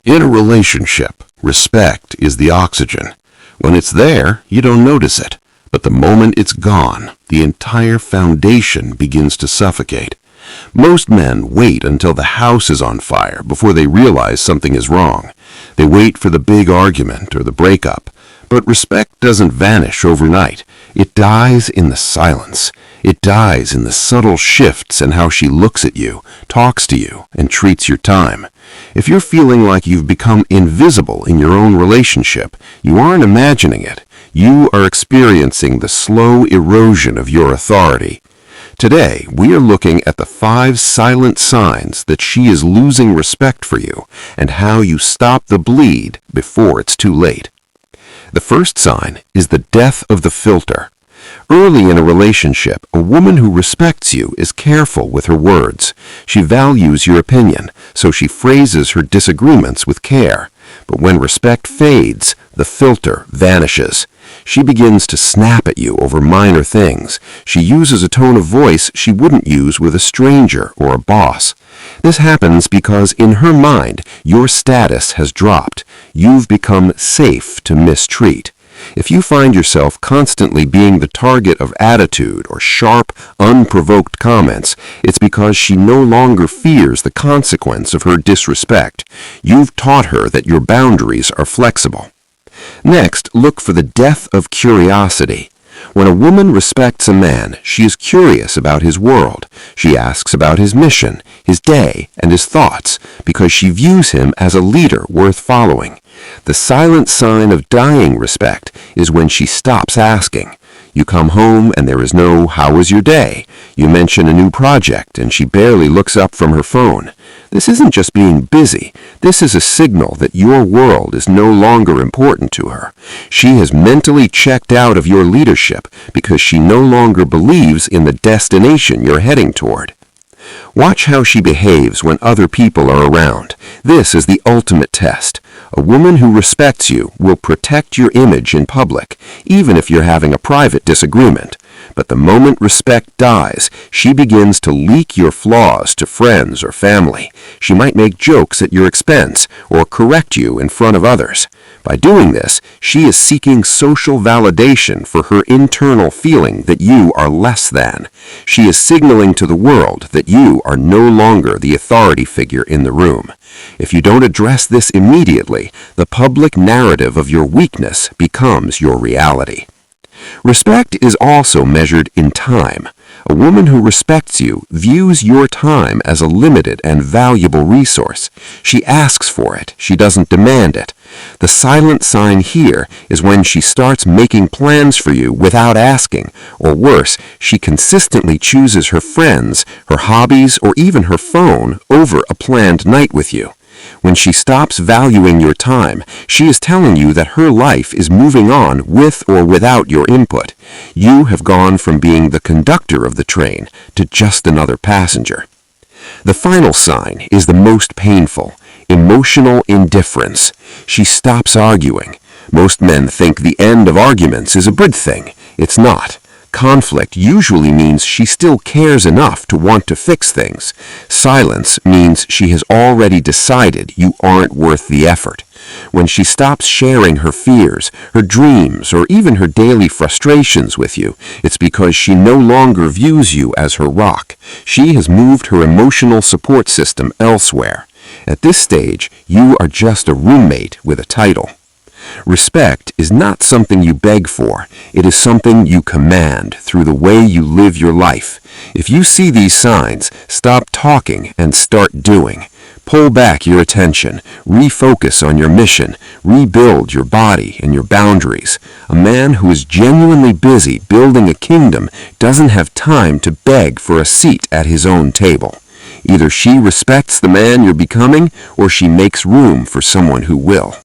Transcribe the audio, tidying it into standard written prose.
In a relationship, respect is the oxygen. When it's there, you don't notice it. But the moment it's gone, the entire foundation begins to suffocate. Most men wait until the house is on fire before they realize something is wrong. They wait for the big argument or the breakup. But respect doesn't vanish overnight. It dies in the silence. It dies in the subtle shifts in how she looks at you, talks to you, and treats your time. If you're feeling like you've become invisible in your own relationship, you aren't imagining it. You are experiencing the slow erosion of your authority. Today, we are looking at the 5 silent signs that she is losing respect for you and how you stop the bleed before it's too late. The first sign is the death of the filter. Early in a relationship, a woman who respects you is careful with her words. She values your opinion, so she phrases her disagreements with care. But when respect fades, the filter vanishes. She begins to snap at you over minor things. She uses a tone of voice she wouldn't use with a stranger or a boss. This happens because in her mind, your status has dropped. You've become safe to mistreat. If you find yourself constantly being the target of attitude or sharp, unprovoked comments, it's because she no longer fears the consequence of her disrespect. You've taught her that your boundaries are flexible. Next, look for the death of curiosity. When a woman respects a man, she is curious about his world. She asks about his mission, his day, and his thoughts, because she views him as a leader worth following. The silent sign of dying respect is when she stops asking. You come home and there is no "how was your day?" You mention a new project and she barely looks up from her phone. This isn't just being busy. This is a signal that your world is no longer important to her. She has mentally checked out of your leadership because she no longer believes in the destination you're heading toward. Watch how she behaves when other people are around. This is the ultimate test. A woman who respects you will protect your image in public, even if you're having a private disagreement. But the moment respect dies, she begins to leak your flaws to friends or family. She might make jokes at your expense or correct you in front of others. By doing this, she is seeking social validation for her internal feeling that you are less than. She is signaling to the world that you are no longer the authority figure in the room. If you don't address this immediately, the public narrative of your weakness becomes your reality. Respect is also measured in time. A woman who respects you views your time as a limited and valuable resource. She asks for it. She doesn't demand it. The silent sign here is when she starts making plans for you without asking, or worse, she consistently chooses her friends, her hobbies, or even her phone over a planned night with you. When she stops valuing your time, she is telling you that her life is moving on with or without your input. You have gone from being the conductor of the train to just another passenger. The final sign is the most painful: emotional indifference. She stops arguing. Most men think the end of arguments is a good thing. It's not. Conflict usually means she still cares enough to want to fix things. Silence means she has already decided you aren't worth the effort. When she stops sharing her fears, her dreams, or even her daily frustrations with you, it's because she no longer views you as her rock. She has moved her emotional support system elsewhere. At this stage, you are just a roommate with a title. Respect is not something you beg for. It is something you command through the way you live your life. If you see these signs, stop talking and start doing. Pull back your attention, refocus on your mission, rebuild your body and your boundaries. A man who is genuinely busy building a kingdom doesn't have time to beg for a seat at his own table. Either she respects the man you're becoming, or she makes room for someone who will.